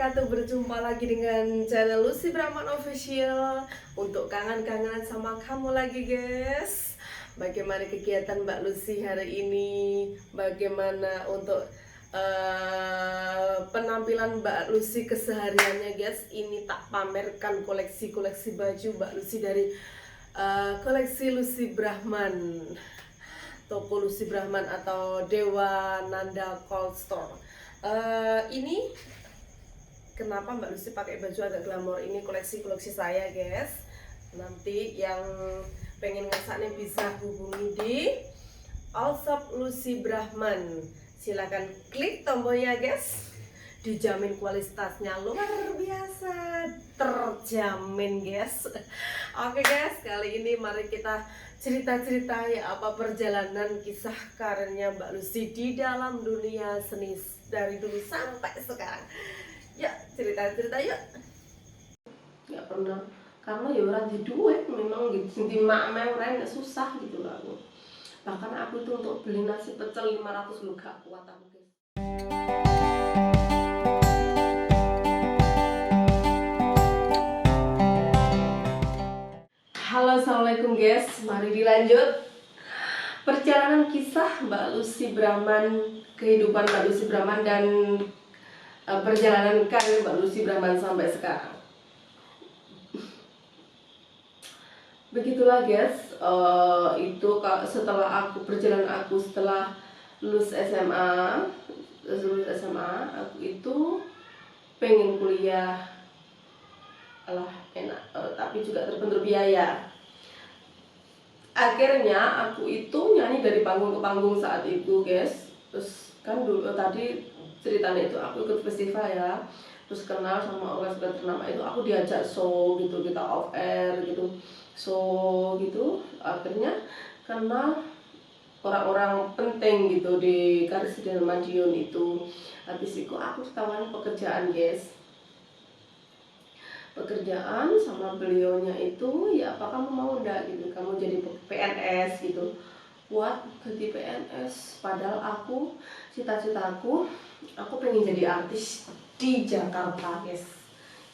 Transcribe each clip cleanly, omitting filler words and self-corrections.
wabarakatuh. Berjumpa lagi dengan channel Lucy Brahman Official. Untuk kangen-kangenan sama kamu lagi guys. Bagaimana kegiatan Mbak Lucy hari ini? Bagaimana untuk penampilan Mbak Lucy kesehariannya guys. Ini tak pamerkan koleksi-koleksi baju Mbak Lucy dari koleksi Lucy Brahman, toko Lucy Brahman atau Dewa Nanda Cold Store. Ini kenapa Mbak Lucy pakai baju agak glamor, ini koleksi saya guys. Nanti yang pengen ngasaknya bisa hubungi di All Shop Lucy Brahman. Silahkan klik tombolnya guys. Dijamin kualitasnya luar biasa, terjamin guys. Oke guys, kali ini mari kita cerita-cerita ya apa perjalanan kisah karirnya Mbak Lucy di dalam dunia seni dari dulu sampai sekarang. Ya, cerita-cerita yuk. Gak pernah, karena ya orang di duit memang gitu, di mak-mak orang susah gitu lah. Bahkan aku itu untuk beli nasi pecel 500 lu gak kuat aku guys. Halo, assalamualaikum guys, mari dilanjut perjalanan kisah Mbak Lucy Brahman, kehidupan Mbak Lucy Brahman dan perjalanan karir Mbak Lucy Brahman sampai sekarang. Begitulah guys, itu setelah perjalanan aku setelah lulus SMA, aku itu pengen kuliah, alah enak, tapi juga terbentur biaya. Akhirnya aku itu nyanyi dari panggung ke panggung saat itu guys. Terus kan dulu tadi ceritanya itu aku ikut festival ya, terus kenal sama orang sudah ternama itu, aku diajak show gitu, kita off air gitu, show gitu. Akhirnya kenal orang-orang penting gitu di Karesidenan Madiun itu. Habis itu aku tawarin pekerjaan guys, pekerjaan sama beliaunya itu, ya apa kamu mau enggak gitu, kamu jadi PNS gitu, buat ganti PNS. Padahal aku cita-citaku, aku pengen jadi artis di Jakarta guys.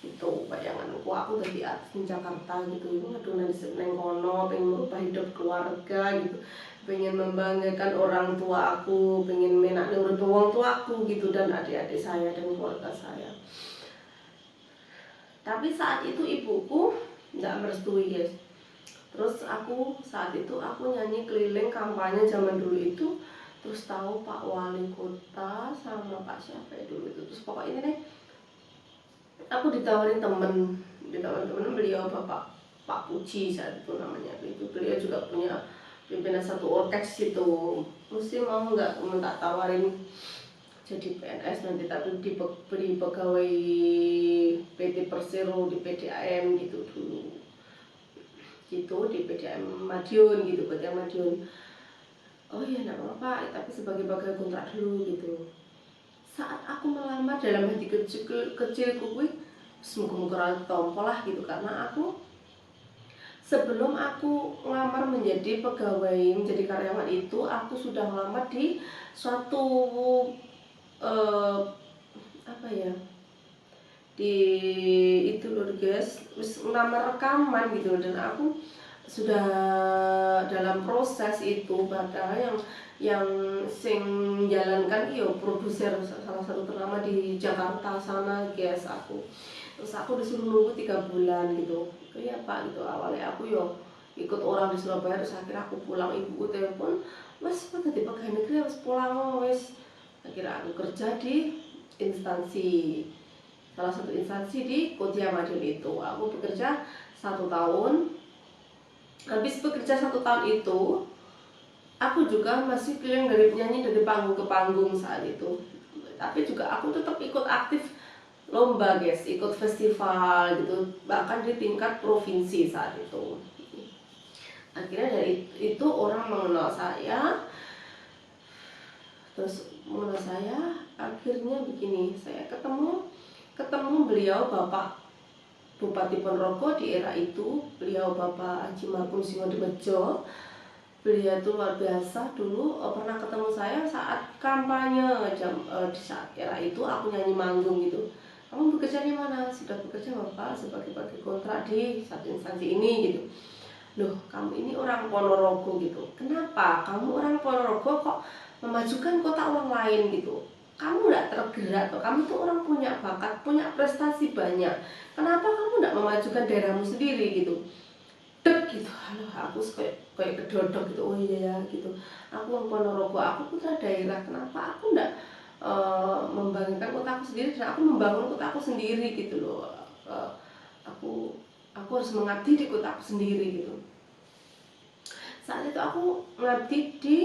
Itu bayanganku, aku jadi artis di Jakarta gitu. Aduh, nanti neng kono pengen merubah hidup keluarga gitu, pengen membanggakan orang tua aku, pengen menak nurut orang tua aku gitu, dan adik-adik saya dan keluarga saya. Tapi saat itu ibuku nggak merestui guys. Terus aku saat itu aku nyanyi keliling kampanye zaman dulu itu, terus tahu Pak Wali Kota sama Pak siapa ya dulu itu, terus pokoknya ini deh, aku ditawarin temen beliau Bapak Pak Puji saat itu namanya. Itu beliau juga punya pimpinan satu orkes itu, mesti mau nggak minta tawarin jadi PNS nanti, tapi diberi pegawai PT Persero di PDAM gitu dulu, gitu di PDAM Madiun gitu, PDAM Madiun. Oh iya, enggak apa-apa, tapi sebagai pegawai kontrak dulu gitu. Saat aku melamar, dalam hati kecilku kuwi semoga-moga tompo lah gitu, karena aku sebelum aku ngelamar menjadi pegawai, menjadi karyawan itu, aku sudah melamar di suatu apa ya, di itu loh guys, wis ngelamar rekaman gitu, dan aku sudah dalam proses itu. Padahal yang sing jalankan iyo produser salah satu ternama di Jakarta sana guys aku. Terus aku disuruh nunggu 3 bulan gitu. Iya Pak gitu, awalnya aku yo ikut orang di Surabaya, terus akhirnya aku pulang, ibuku telepon, "Mas, kok tadi pegawai negeri harus pulang wes." Akhirnya aku kerja di instansi, salah satu instansi di Kodia Madiun itu. Aku bekerja 1 tahun. Habis bekerja 1 tahun itu, aku juga masih keliling dari penyanyi dari panggung ke panggung saat itu. Tapi juga aku tetap ikut aktif lomba guys, ikut festival gitu, bahkan di tingkat provinsi saat itu. Akhirnya dari itu orang mengenal saya, terus mengenal saya, akhirnya begini, saya ketemu beliau Bapak Bupati Ponorogo di era itu, beliau Bapak Haji Markum Singodimedjo. Beliau itu luar biasa. Dulu pernah ketemu saya saat kampanye di saat era itu aku nyanyi manggung gitu. kamu bekerja di mana? Sudah bekerja Bapak sebagai kontrak di satu instansi ini gitu. Loh, kamu ini orang Ponorogo gitu. Kenapa kamu orang Ponorogo kok memajukan kota orang lain gitu? Kamu nggak tergerak tuh. Kamu tuh orang punya bakat, punya prestasi banyak. Kenapa kamu nggak memajukan daerahmu sendiri gitu? Dek gitu. Halo, aku kayak kedodok gitu. Oh iya ya gitu. Aku orang Ponorogo, aku putra daerah. Kenapa aku nggak membangunkan kota aku sendiri dan aku membangun kota aku sendiri gitu loh. Eh, aku harus mengabdi di kota aku sendiri gitu. Saat itu aku mengabdi di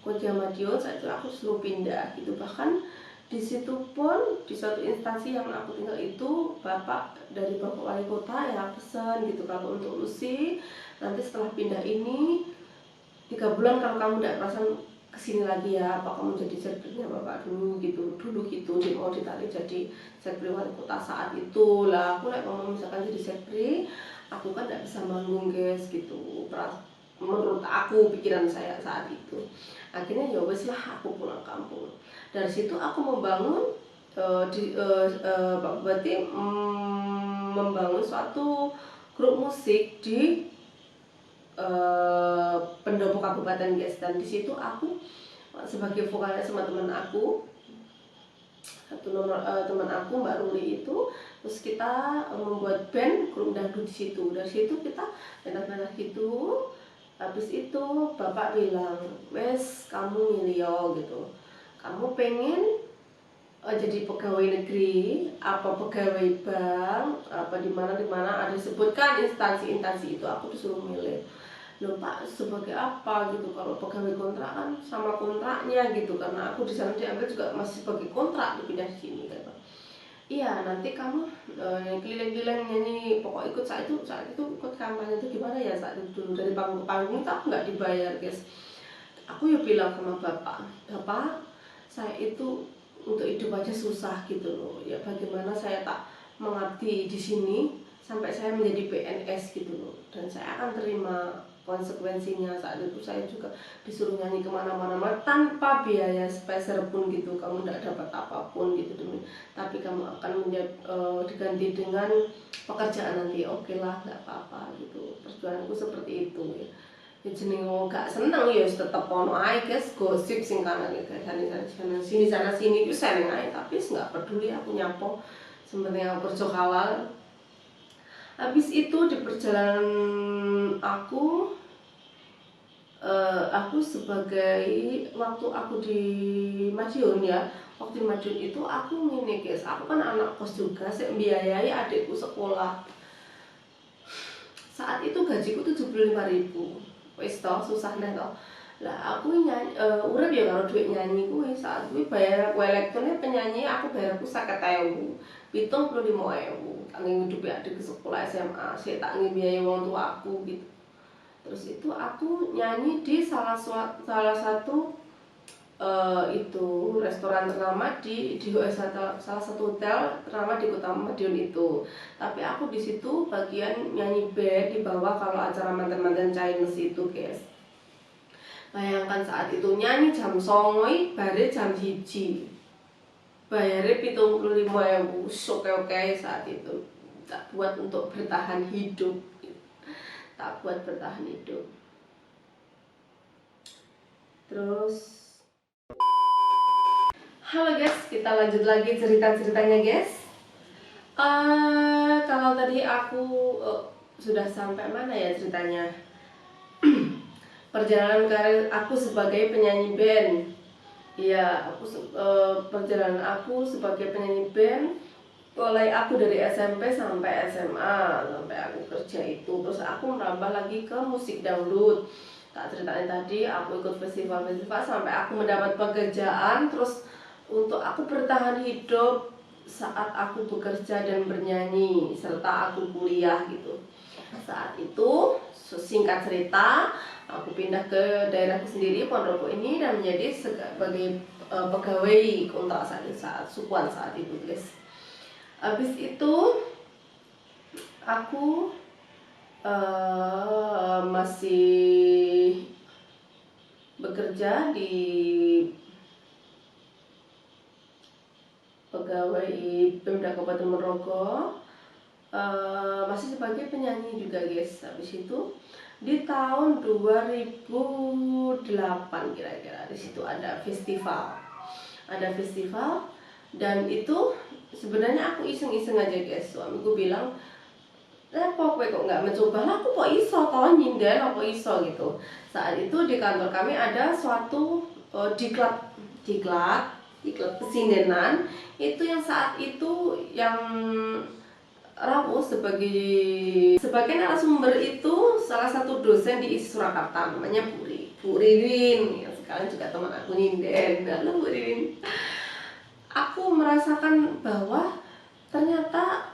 Koja Madiun, saat itu aku suruh pindah gitu. Bahkan di situ pun di suatu instansi yang aku tinggal itu bapak dari bapak wali kota yang pesan gitu, kalau untuk Lucy nanti setelah pindah ini 3 bulan kalau kamu tidak perasaan kesini lagi ya, apa kamu jadi sekretarnya bapak dulu gitu dia mau ditarik jadi sekretari wali kota saat itu lah. Aku ngomong misalkan jadi sekretari aku kan tidak bisa manggung guys gitu, menurut aku pikiran saya saat itu. Akhirnya ya wes lah aku pulang kampung. Dari situ aku membangun berarti membangun suatu grup musik di pendopo kabupaten guys, dan di situ aku sebagai vokalnya sama teman aku, teman aku Mbak Ruli itu. Terus kita membuat band grup dangdut di situ. Dari situ kita pentas-pentas gitu. Habis itu bapak bilang, wes kamu milio gitu, kamu pengen jadi pegawai negeri, apa pegawai bank, apa di mana ada disebutkan instansi itu. Aku disuruh milih. Loh Pak, sebagai apa gitu? Kalau pegawai kontrak kan sama kontraknya gitu, karena aku di sana diambil juga masih sebagai kontrak dipindah di sini kan. Iya, nanti kamu keliling-keliling nyanyi, pokok ikut saat itu ikut kampanye itu gimana ya saat itu dulu, dari panggung ke panggung itu aku nggak dibayar guys. Aku ya bilang sama bapak saya itu untuk hidup aja susah gitu loh, ya bagaimana saya tak mengabdi di sini sampai saya menjadi PNS gitu loh, dan saya akan terima konsekuensinya. Saat itu saya juga disuruh nyanyi kemana-mana tanpa biaya speser pun gitu, kamu tidak dapat apapun gitu demi, tapi kamu akan diganti dengan pekerjaan nanti. Oke lah, nggak apa-apa gitu, perjuanganku seperti itu ya. Ya jeneng wong gak seneng ya tetep ono ae guys, gosip sing kanan sana sini itu seneng ae, tapi nggak peduli aku nyapo, sementing aku kerja halal. Habis itu di perjalanan aku sebagai waktu aku di Madiun ya, waktu di Madiun itu aku ngene guys, aku kan anak kos juga, saya membiayai adikku sekolah. Saat itu gajiku 75.000, wis toh susah nih toh. Lah aku nyanyi urip ya kalau duit nyanyi kuwi. Saat kuwi bayar aku elektronik penyanyi, aku bayar aku 50.000, 75.000 tak ngidupi adik ke sekolah SMA, saya tak ngibiayai wong tua aku gitu. Terus itu aku nyanyi di salah satu itu restoran ternama di salah satu hotel ternama di Kota Madiun itu. Tapi aku di situ bagian nyanyi band di bawah kalau acara mantan-mantan Chinese itu guys. Bayangkan saat itu nyanyi jam 09.00 bare jam 1. Bayarnya 75.000, oke saat itu. Tak buat untuk bertahan hidup. Tak buat bertahan hidup. Terus halo guys, kita lanjut lagi cerita-ceritanya guys. Kalau tadi aku sudah sampai mana ya ceritanya? Perjalanan karir aku sebagai penyanyi band. Iya, perjalanan aku sebagai penyanyi band mulai aku dari SMP sampai SMA, sampai aku kerja itu. Terus aku merambah lagi ke musik dangdut. Tak ceritain tadi, aku ikut festival-festival sampai aku mendapat pekerjaan. Terus untuk aku bertahan hidup saat aku bekerja dan bernyanyi serta aku kuliah gitu. Saat itu singkat cerita, aku pindah ke daerahku sendiri Ponorogo ini dan menjadi sebagai pegawai kontrak saat sukuan saat itu guys. Habis itu aku masih bekerja di pegawai Pemda Kabupaten Ponorogo, masih sebagai penyanyi juga guys. Habis itu di tahun 2008 kira-kira, di situ ada festival, dan itu sebenarnya aku iseng-iseng aja guys. Suamiku bilang, kok nggak mencoba lah, aku kok iso toh nyinden, apa iso gitu. Saat itu di kantor kami ada suatu diklat pesindenan, itu yang saat itu yang rawuh sebagai narasumber itu salah satu dosen di ISI Surakarta, namanya Bu Ririn, yang sekarang juga teman aku nyinden. Halo Bu Ririn. Aku merasakan bahwa ternyata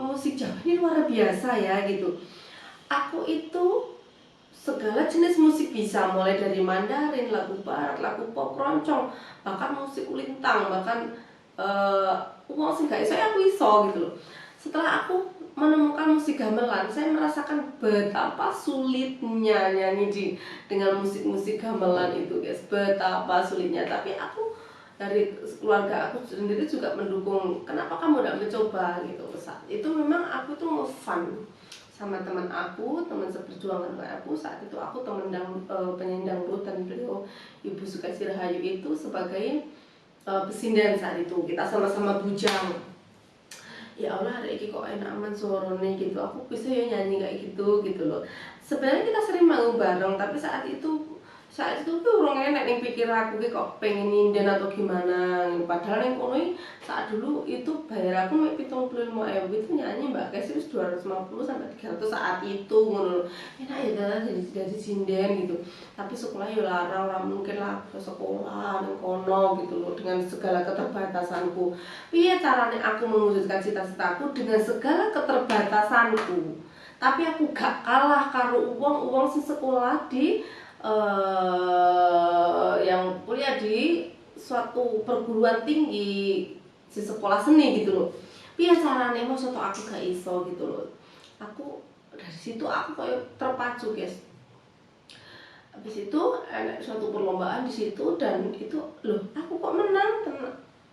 musik Jawa ini luar biasa ya gitu. Aku itu segala jenis musik bisa, mulai dari Mandarin, lagu barat, lagu pop, keroncong, bahkan musik ulintang, bahkan uang sih gak iso, aku iso gitu loh. Setelah aku menemukan musik gamelan, saya merasakan betapa sulitnya nyanyi dengan musik-musik gamelan itu guys, betapa sulitnya. Tapi aku dari keluarga aku sendiri juga mendukung, kenapa kamu udah mencoba gitu. Saat itu memang aku tuh mau fun sama teman seperjuangan aku. Saat itu aku penyanyi dangdut, dan beliau Ibu Sukasi Rahayu itu sebagai pesinden. Saat itu kita sama-sama bujang. Ya Allah, hari ini kok enak aman suaranya gitu, aku bisa ya nyanyi kayak gitu loh. Sebenarnya kita sering manggung bareng, tapi saat itu tuh orang enak yang pikir aku kok pengen nyinden atau gimana. Padahal yang kono saat dulu itu bayar aku mek 75.000 itu nyanyi mbak guys, itu 250 sampai 300 saat itu ngono. Enak ya jadi sinden gitu. Tapi sekolah ya larang, mungkin lah ke sekolah nang kono gitu loh, dengan segala keterbatasanku. Piye caranya aku mewujudkan cita-citaku dengan segala keterbatasanku? Tapi aku gak kalah karo uang sing sekolah di yang kuliah di suatu perguruan tinggi, di sekolah seni gitu loh. Piye carane mosok aku gak iso gitu loh. Aku dari situ aku kayak terpacu guys. Habis itu ada suatu perlombaan di situ, dan itu loh aku kok menang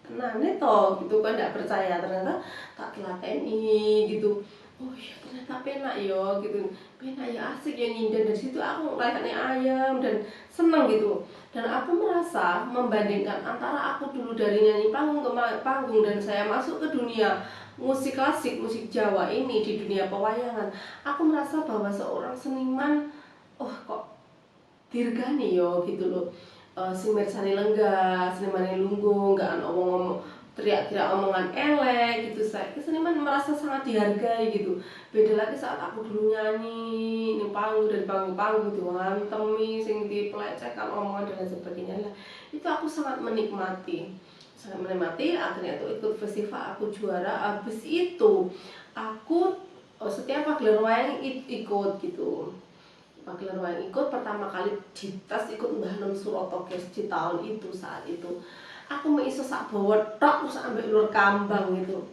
tenane toh gitu kan, tidak percaya ternyata tak telateni gitu. Oh iya ternyata penak yo gitu, penak ya, asik ya nyinden. Dari situ aku ngelihatnya ayam dan seneng gitu. Dan aku merasa membandingkan antara aku dulu dari nyanyi panggung ke panggung dan saya masuk ke dunia musik klasik, musik Jawa ini, di dunia pewayangan, aku merasa bahwa seorang seniman, oh kok dirgani yo gitu loh. Sing mirsani lenggah, seniman lungguh, gak ana omong-omong teriak-teriak omongan elek gitu. Saya seniman merasa sangat dihargai gitu. Beda lagi saat aku dulu nyanyi ning panggung, dari panggung diwantemi sing dipelecehkan omongan dan lain sebagainya lah. Itu aku sangat menikmati. Akhirnya tuh ikut festival, aku juara. Habis itu aku setiap pagelaran wayang ikut gitu. Pagelaran wayang ikut pertama kali di tes ikut Mbah Nom Suroto guys, di tahun itu. Saat itu aku mau iso sak bawa tok terus ambek lur kambang gitu.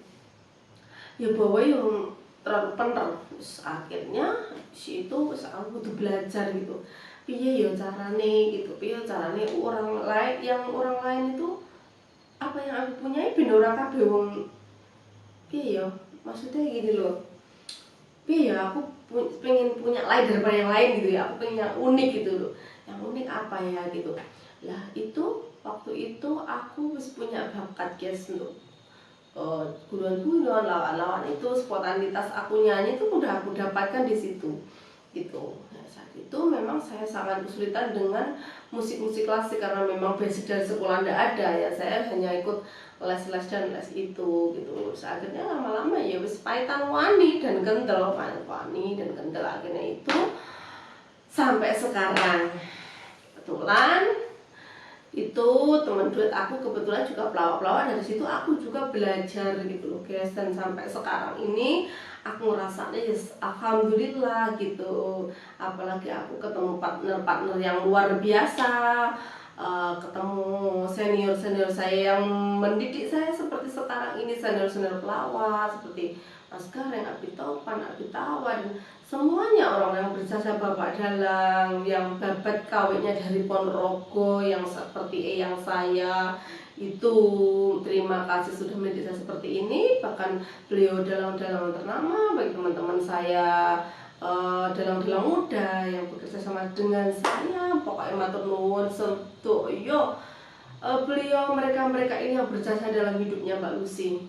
Ya bawa yang terlalu pener. Terus akhirnya si itu aku butuh belajar gitu. Piye ya carane gitu, piye carane orang lain itu apa yang aku punyai ben ora kabeh wong. Piye ya? Maksudnya gini loh. Piye ya, aku pengen punya lain daripada yang lain gitu ya. Aku pengen yang unik gitu loh. Yang unik apa ya gitu. Lah itu waktu itu aku harus punya bakat guys untuk guyon-guyon, lawan-lawan itu, spontanitas aku nyanyi itu udah aku dapatkan di situ gitu. Nah, saat itu memang saya sangat kesulitan dengan musik-musik klasik karena memang basic dari sekolah ndak ada ya. Saya hanya ikut les-les dan les itu gitu. Akhirnya lama-lama ya wis paitan wani dan kental, akhirnya itu sampai sekarang. Kebetulan itu teman duet aku kebetulan juga pelawak-pelawak, dari situ aku juga belajar gitu loh guys. Dan sampai sekarang ini aku ngerasanya yes, alhamdulillah gitu. Apalagi aku ketemu partner yang luar biasa, ketemu senior saya yang mendidik saya seperti sekarang ini, senior pelawak seperti Mas Gareng, Abi Topan, Abi Tawa, dan semuanya orang yang berjasa, Bapak Dalang yang babat kawinnya dari Ponorogo, yang seperti eyang saya Itu terima kasih sudah mendidik saya seperti ini. Bahkan beliau dalang-dalang ternama bagi teman-teman saya, dalang-dalang muda yang bekerja sama dengan saya. Pokoknya matur nuwun sedoyo. Beliau mereka ini yang berjasa dalam hidupnya Mbak Lucy,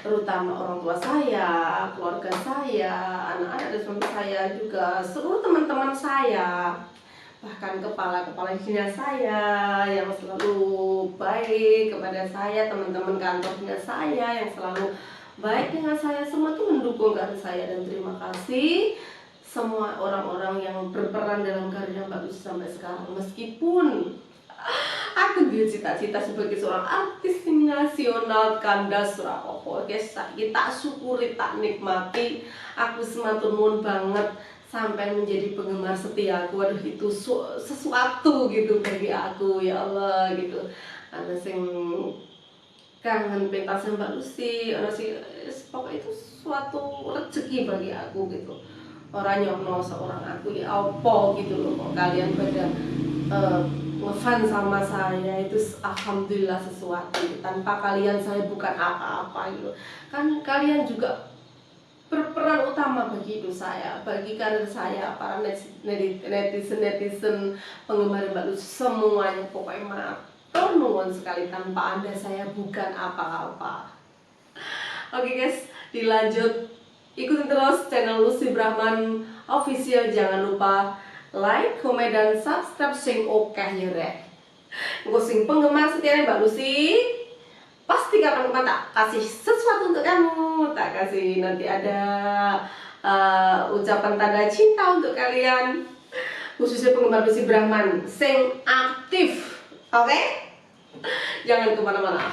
terutama orang tua saya, keluarga saya, anak-anak dan suami saya, juga seluruh teman-teman saya, bahkan kepala-kepala dinas saya yang selalu baik kepada saya, teman-teman kantornya saya yang selalu baik dengan saya, semua tuh mendukung karir saya. Dan terima kasih semua orang-orang yang berperan dalam karir Mbak Lucy sampai sekarang. Meskipun aku dia cita-cita sebagai seorang artis nasional kandas rapopo, guys, kita syukuri, tak nikmati. Aku sematur nuwun banget sampai menjadi penggemar setia aku. Waduh, itu sesuatu gitu bagi aku, ya Allah gitu. Ada sing kangen pentas Mbak Lucy, ada sih, pokoknya itu suatu rezeki bagi aku gitu. Orang nyokno seorang aku ya opo gitu loh, kok kalian pada ngefan sama saya, itu alhamdulillah sesuatu. Tanpa kalian saya bukan apa-apa gitu. Kan kalian juga berperan utama bagi hidup saya, bagi karir saya, para netizen penggemar Mbak Lucy semuanya, pokoknya matur nuwun sekali. Tanpa Anda saya bukan apa-apa. Oke guys, dilanjut, ikutin terus channel Lucy Brahman Official. Jangan lupa like, komen, dan subscribe sing oke ya rek. Engko sing penggemar setianya Mbak Lucy, pasti kapan-kapan tak kasih sesuatu untuk kamu, tak kasih nanti ada ucapan tanda cinta untuk kalian, khususnya penggemar Lucy Brahman sing aktif. Oke? Jangan kemana-mana.